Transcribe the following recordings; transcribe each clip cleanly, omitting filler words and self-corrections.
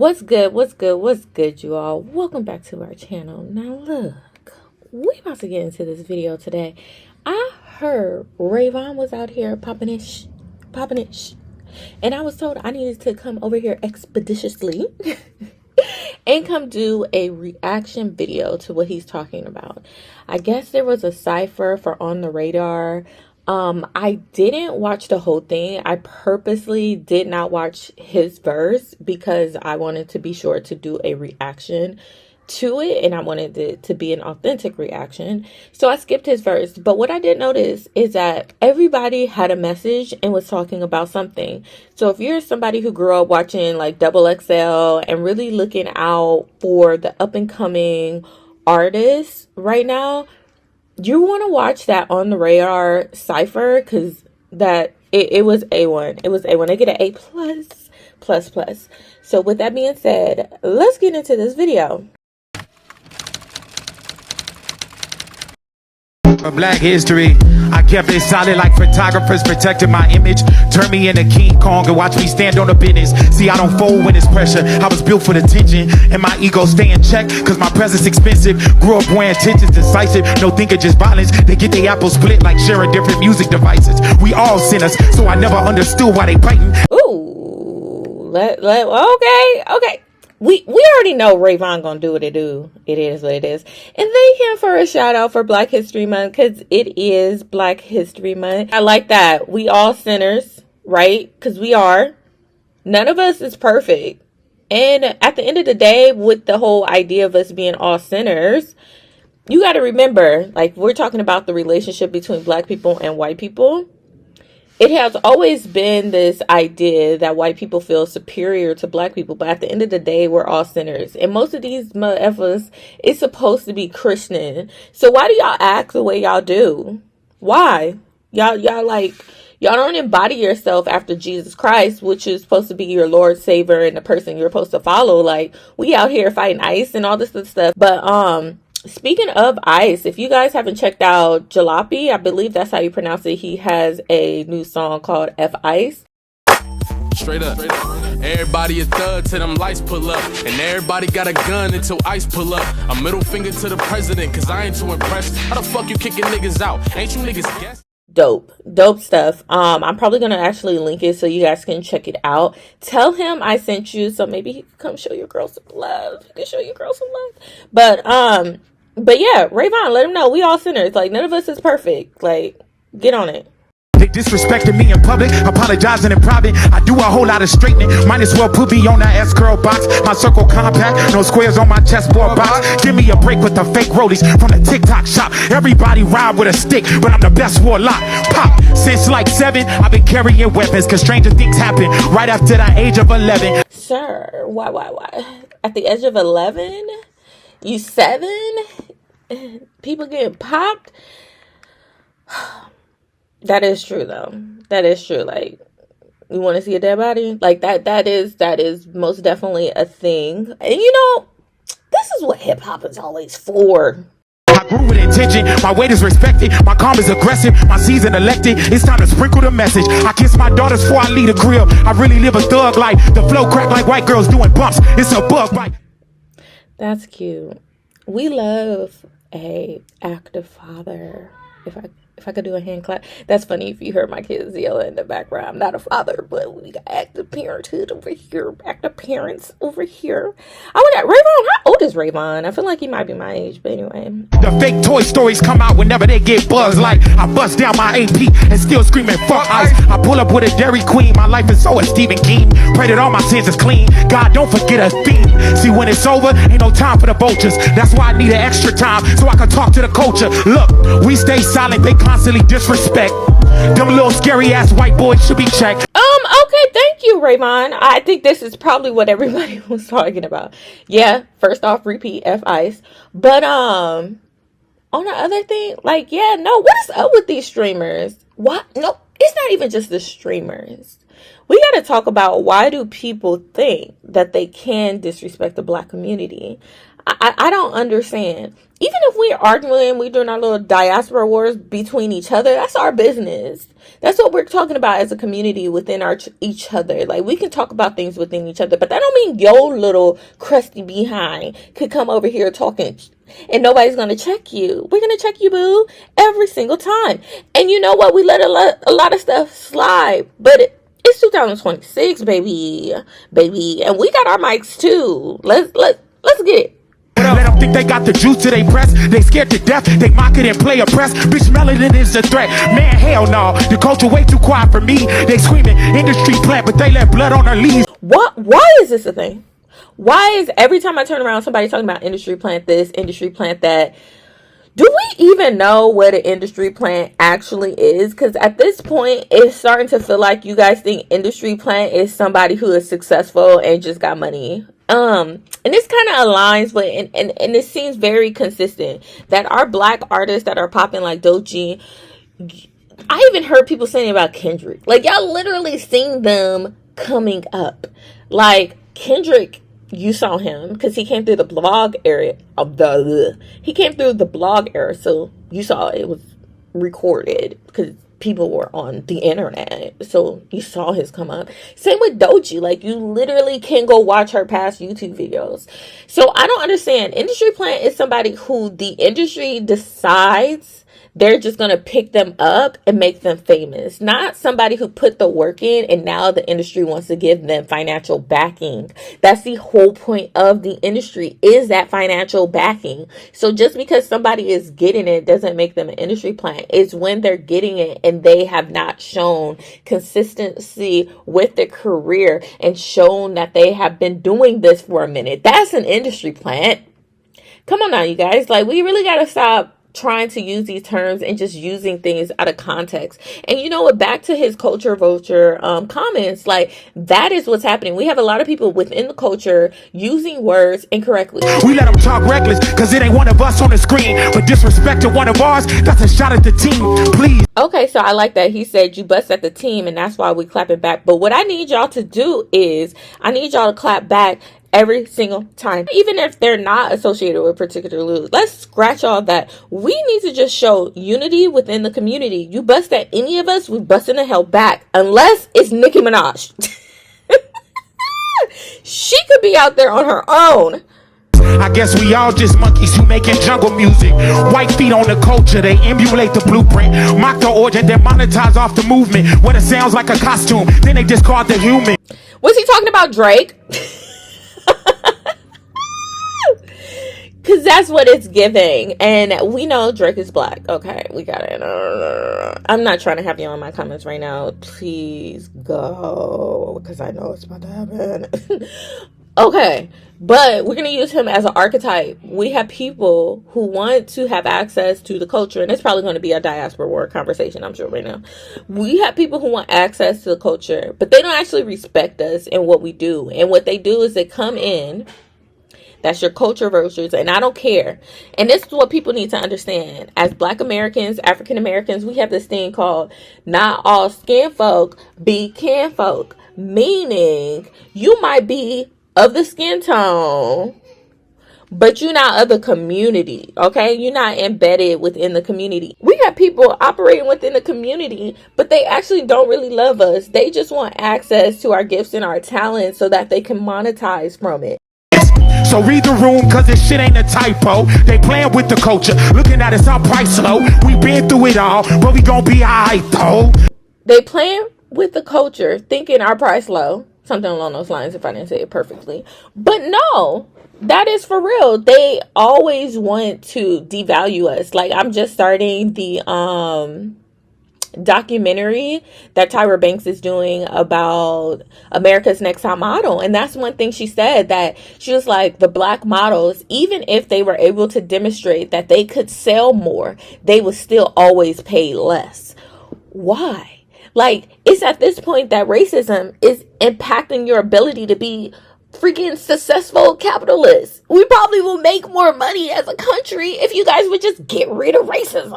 What's good? What's good? What's good, you all? Welcome back to our channel. Now look, we about to get into this video today. I heard Ray Vaughn was out here popping it, and I was told I needed to come over here expeditiously and come do a reaction video to what he's talking about. I guess there was a Cypher for On the Radar. I didn't watch the whole thing. I purposely did not watch his verse because I wanted to be sure to do a reaction to it, and I wanted it to be an authentic reaction. So I skipped his verse. But what I did notice is that everybody had a message and was talking about something. So if you're somebody who grew up watching like Double XL and really looking out for the up and coming artists right now, you want to watch that On the Radar Cypher, because it was A1. It was A1. I get an A plus. So with that being said, let's get into this video. For Black history, I kept it solid like photographers protecting my image. Turn me into King Kong and watch me stand on the business. See, I don't fold when it's pressure. I was built for the tension, and my ego stay in check, cause my presence expensive. Grew up wearing tensions, decisive. No thinking, just violence. They get their apples split like sharing different music devices. We all sinners, so I never understood why they biting. Ooh, okay. We already know Ray Vaughn gonna do what it do. It is what it is. And thank him for a shout out for Black History Month, because it is Black History Month. I like that. We all sinners, right? Because we are. None of us is perfect. And at the end of the day, with the whole idea of us being all sinners, you got to remember, like, we're talking about the relationship between Black people and white people. It has always been this idea that white people feel superior to Black people, but at the end of the day, we're all sinners. And most of these motherfuckers is supposed to be Christian. So why do y'all act the way y'all do? Why? Y'all don't embody yourself after Jesus Christ, which is supposed to be your Lord, Savior, and the person you're supposed to follow. Like, we out here fighting ICE and all this other stuff. But speaking of ICE, if you guys haven't checked out Jalopy, I believe that's how you pronounce it. He has a new song called F Ice. Straight up. Everybody a thug till them lights pull up. And everybody got a gun until ICE pull up. A middle finger to the president, cause I ain't too impressed. How the fuck you kicking niggas out? Ain't you niggas guess? Dope stuff. I'm probably gonna actually link it so you guys can check it out. Tell him I sent you, so maybe he can come show your girl some love. He can show your girl some love. But yeah, Ray Vaughn, let him know we all sinners. Like, none of us is perfect. Like, get on it. They disrespected me in public, apologizing in private. I do a whole lot of straightening. Might as well put me on that S-curl box. My circle compact, no squares on my chessboard box. Give me a break with the fake rollies from the TikTok shop. Everybody ride with a stick, but I'm the best warlock. Pop, since like 7, I've been carrying weapons, cause stranger things happen right after the age of 11. Sir, why? At the age of 11? You 7? People getting popped? That is true, though. That is true. Like, you want to see a dead body? Like, that is most definitely a thing. And you know, this is what hip hop is always for. I grew with intention, my weight is respected, my calm is aggressive, my season elected, it's time to sprinkle the message. I kiss my daughters before I leave the crib. I really live a thug life. The flow crack like white girls doing bumps. It's a bug bite. That's cute. We love a active father. If I could do a hand clap. That's funny if you heard my kids yell in the background. I'm not a father, but we got active parenthood over here. Active parents over here. I wonder, Ray Vaughn, how old is Ray Vaughn? I feel like he might be my age, but anyway. The fake Toy Stories come out whenever they get buzzed. Like, I bust down my AP and still screaming, fuck ICE. I pull up with a Dairy Queen. My life is so a Stephen King. Pray that all my sins is clean. God, don't forget a theme. See, when it's over, ain't no time for the vultures. That's why I need an extra time so I can talk to the culture. Look, we stay silent. They constantly disrespect. Them little scary ass white boys should be checked. Okay, thank you, Ray Vaughn. I think this is probably what everybody was talking about. Yeah, first off, repeat F Ice. But on the other thing, like, yeah, no, what is up with these streamers? What? No, it's not even just the streamers. We got to talk about, why do people think that they can disrespect the Black community? I don't understand. Even if we're arguing, we're doing our little diaspora wars between each other, that's our business. That's what we're talking about as a community within each other. Like, we can talk about things within each other, but that don't mean your little crusty behind could come over here talking and nobody's going to check you. We're going to check you, boo, every single time. And you know what? We let a lot of stuff slide, but it's 2026, baby, and we got our mics too. Let's get it. Let them think they got the juice to they press. They scared to death. They mock it and play oppressed. Bitch, melanin is a threat. Man, hell no. The culture way too quiet for me. They screaming industry plant, but they let blood on their leaves. What? Why is this a thing? Why is every time I turn around somebody talking about industry plant this, industry plant that? Do we even know what an industry plant actually is? Because at this point, it's starting to feel like you guys think industry plant is somebody who is successful and just got money. And this kind of aligns, but and it seems very consistent that our black artists that are popping like Doechii, I even heard people saying about Kendrick. Like, y'all literally seen them coming up. Like, Kendrick, you saw him because he came through the blog area of he came through the blog era, so you saw it was recorded because people were on the internet, so you saw his come up. Same with Doechii. Like, you literally can go watch her past YouTube videos. So I don't understand. Industry plant is somebody who the industry decides they're just going to pick them up and make them famous. Not somebody who put the work in and now the industry wants to give them financial backing. That's the whole point of the industry, is that financial backing. So just because somebody is getting it doesn't make them an industry plant. It's when they're getting it and they have not shown consistency with their career and shown that they have been doing this for a minute. That's an industry plant. Come on now, you guys. Like, we really got to stop trying to use these terms and just using things out of context. And you know what, back to his culture vulture comments, like, that is what's happening. We have a lot of people within the culture using words incorrectly. We let them talk reckless because it ain't one of us on the screen, but disrespecting one of ours, that's a shot at the team. Please. Okay, so I like that. He said you bust at the team and that's why we clapping back. But what I need y'all to do is I need y'all to clap back every single time, even if they're not associated with particular loot. Let's scratch all that. We need to just show unity within the community. You bust at any of us, we busting the hell back, unless it's Nicki Minaj. She could be out there on her own. I guess we all just monkeys who making jungle music. White feet on the culture, they emulate the blueprint. Mock the origin, then monetize off the movement. When it sounds like a costume, then they discard the human. Was he talking about Drake? Because that's what it's giving. And we know Drake is black. Okay, we got it. I'm not trying to have you on my comments right now. Please go. Because I know it's about to happen. Okay, but we're going to use him as an archetype. We have people who want to have access to the culture. And it's probably going to be a diaspora war conversation, I'm sure, right now. We have people who want access to the culture, but they don't actually respect us and what we do. And what they do is they come in. That's your culture vultures, and I don't care. And this is what people need to understand. As Black Americans, African Americans, we have this thing called not all skin folk be kin folk. Meaning, you might be of the skin tone, but you're not of the community, okay? You're not embedded within the community. We have people operating within the community, but they actually don't really love us. They just want access to our gifts and our talents so that they can monetize from it. So read the room, cause this shit ain't a typo. They playing with the culture, looking at us our price low. We been through it all, but we gon' be alright though. They playing with the culture, thinking our price low. Something along those lines, if I didn't say it perfectly. But no, that is for real. They always want to devalue us. Like, I'm just starting the documentary that Tyra Banks is doing about America's Next Top Model, and that's one thing she said, that she was like, the black models, even if they were able to demonstrate that they could sell more, they would still always pay less. Why? Like, it's at this point that racism is impacting your ability to be freaking successful capitalists. We probably will make more money as a country if you guys would just get rid of racism.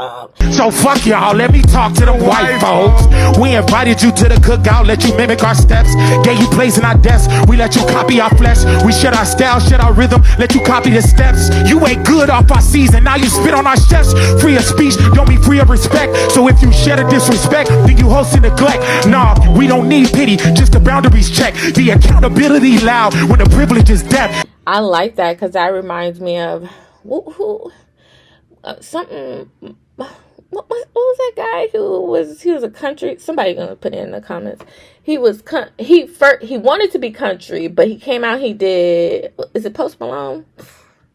So fuck y'all, let me talk to the white folks. We invited you to the cookout, let you mimic our steps. Gave you place in our desks, we let you copy our flesh. We shed our style, shed our rhythm, let you copy the steps. You ain't good off our season, now you spit on our chefs. Free of speech, don't mean free of respect. So if you shed a disrespect, then you host and neglect. Nah, we don't need pity, just the boundaries check. The accountability loud when the privilege is death. I like that because that reminds me of something. What was that guy who was a country? Somebody gonna put it in the comments. He wanted to be country, but he came out. He did. Is it Post Malone?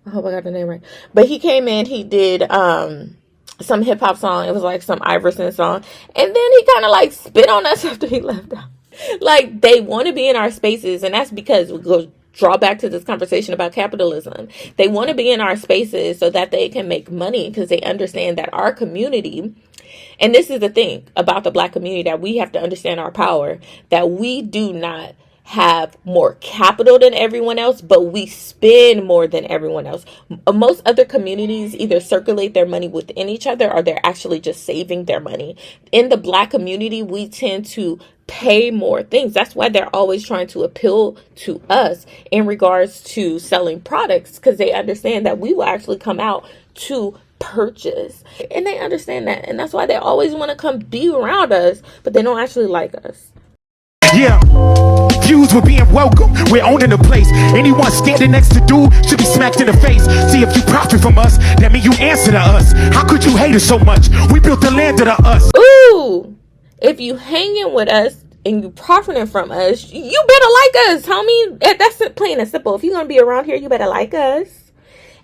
I hope I got the name right. But he came in. He did some hip hop song. It was like some Iverson song, and then he kind of like spit on us after he left out. Like, they want to be in our spaces, and that's because we go draw back to this conversation about capitalism. They want to be in our spaces so that they can make money because they understand that our community, and this is the thing about the Black community, that we have to understand our power, that we do not have more capital than everyone else, but we spend more than everyone else. Most other communities either circulate their money within each other or they're actually just saving their money. In the Black community, we tend to pay more things. That's why they're always trying to appeal to us in regards to selling products, because they understand that we will actually come out to purchase, and they understand that, and that's why they always want to come be around us, but they don't actually like us. Yeah, views were being welcome. We're owning the place. Anyone standing next to dude should be smacked in the face. See, if you profit from us, that means you answer to us. How could you hate us so much? We built the land of the us. Ooh, if you hanging with us and you profiting from us, you better like us, homie. That's plain and simple. If you're gonna be around here, you better like us.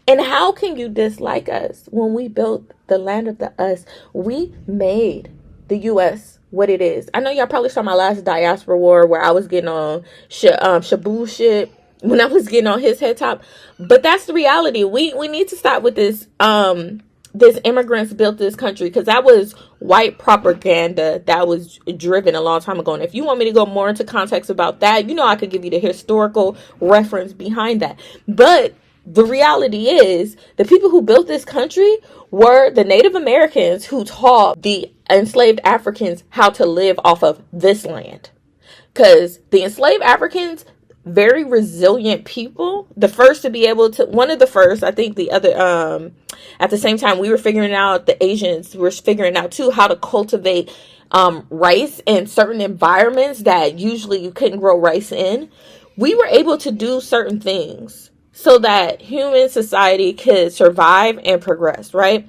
And how can you dislike us when we built the land of the us? We made the U.S. what it is. I know y'all probably saw my last diaspora war where I was getting on Shabu shit when I was getting on his head top. But that's the reality. We need to stop with this this immigrants built this country, because that was white propaganda that was driven a long time ago. And if you want me to go more into context about that, you know, I could give you the historical reference behind that. But the reality is, the people who built this country were the Native Americans who taught the enslaved Africans how to live off of this land. Because the enslaved Africans, very resilient people, the first to be able to, one of the first, I think the other, at the same time we were figuring out, the Asians were figuring out too how to cultivate rice in certain environments that usually you couldn't grow rice in. We were able to do certain things so that human society could survive and progress, right?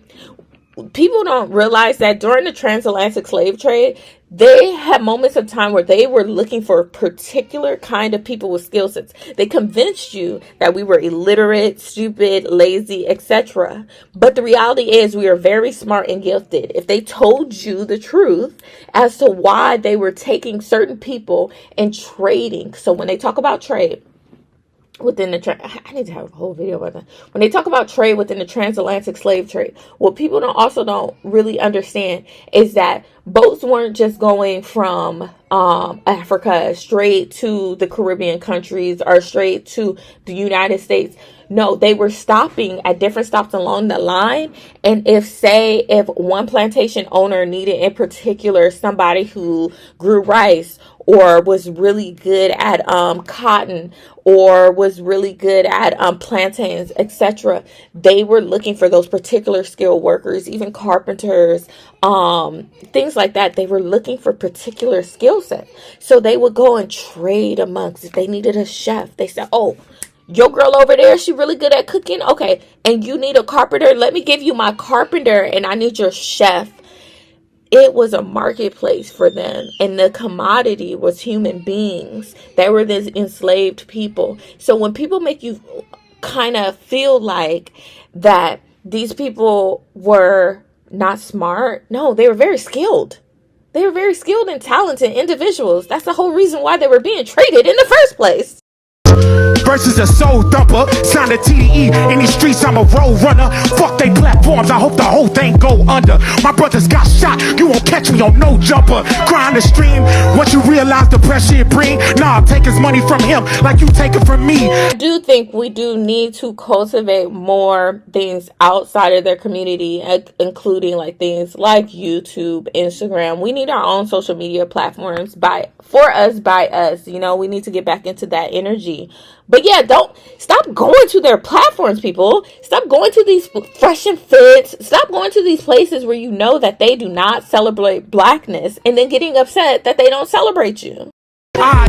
People don't realize that during the transatlantic slave trade, they had moments of time where they were looking for a particular kind of people with skill sets. They convinced you that we were illiterate, stupid, lazy, etc. But the reality is we are very smart and gifted. If they told you the truth as to why they were taking certain people and trading. So when they talk about trade, within the I need to have a whole video about that. When they talk about trade within the transatlantic slave trade, what people don't really understand is that boats weren't just going from Africa straight to the Caribbean countries or straight to the United States. No, they were stopping at different stops along the line. And if one plantation owner needed in particular somebody who grew rice or was really good at cotton or was really good at plantains, etc., they were looking for those particular skilled workers, even carpenters, things like that. They were looking for particular skill sets. So they would go and trade amongst. If they needed a chef, they said, oh, your girl over there, she really good at cooking. Okay, and you need a carpenter. Let me give you my carpenter, and I need your chef. It was a marketplace for them, and the commodity was human beings. They were these enslaved people. So when people make you kind of feel like that these people were not smart, no, they were very skilled. They were very skilled and talented individuals. That's the whole reason why they were being traded in the first place. versus a soul thumper. Sign the TDE. In these streets, I'm a road runner. Fuck they platforms, I hope the whole thing go under. My brothers got shot, you won't catch me on no jumper. Crying the stream, what you realize the pressure it bring? Nah, take his money from him like you take it from me. I do think we do need to cultivate more things outside of their community, including like things like YouTube, Instagram. We need our own social media platforms for us, by us. You know, we need to get back into that energy. But yeah, don't stop going to their platforms, people. Stop going to these Fresh and Fits. Stop going to these places where you know that they do not celebrate blackness and then getting upset that they don't celebrate you.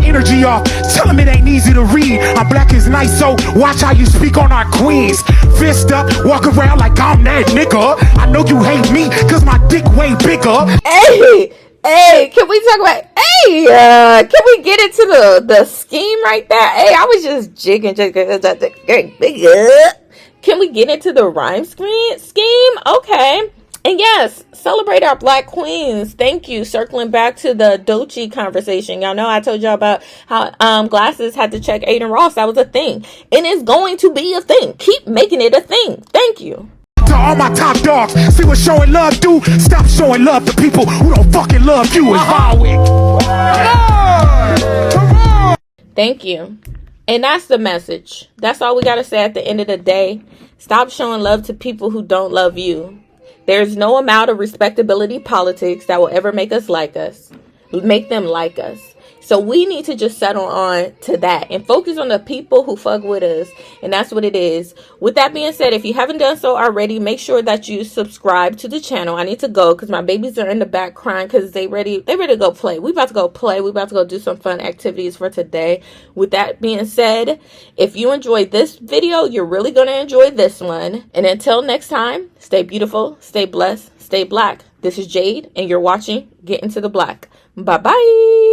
Energy off. Tell him it ain't easy to read. I'm black is nice, so watch how you speak on our queens. Fist up, walk around like I'm that nigga. I know you hate me, cause my dick way bigger. Hey, can we talk about, can we get into the scheme right there? Hey, I was just jigging. Can we get into the rhyme scheme? Okay. And yes, celebrate our black queens. Thank you. Circling back to the Doechii conversation. Y'all know I told y'all about how Glasses had to check Adin Ross. That was a thing. And it's going to be a thing. Keep making it a thing. Thank you. To all my top dogs, see what showing love do? Stop showing love to people who don't fucking love you. Is Thank you. And that's the message. That's all we got to say at the end of the day. Stop showing love to people who don't love you. There's no amount of respectability politics that will ever make them like us. So we need to just settle on to that and focus on the people who fuck with us. And that's what it is. With that being said, if you haven't done so already, make sure that you subscribe to the channel. I need to go because my babies are in the back crying because they ready to go play. We about to go play. We about to go do some fun activities for today. With that being said, if you enjoyed this video, you're really going to enjoy this one. And until next time, stay beautiful, stay blessed, stay black. This is Jade and you're watching Get Into the Black. Bye-bye.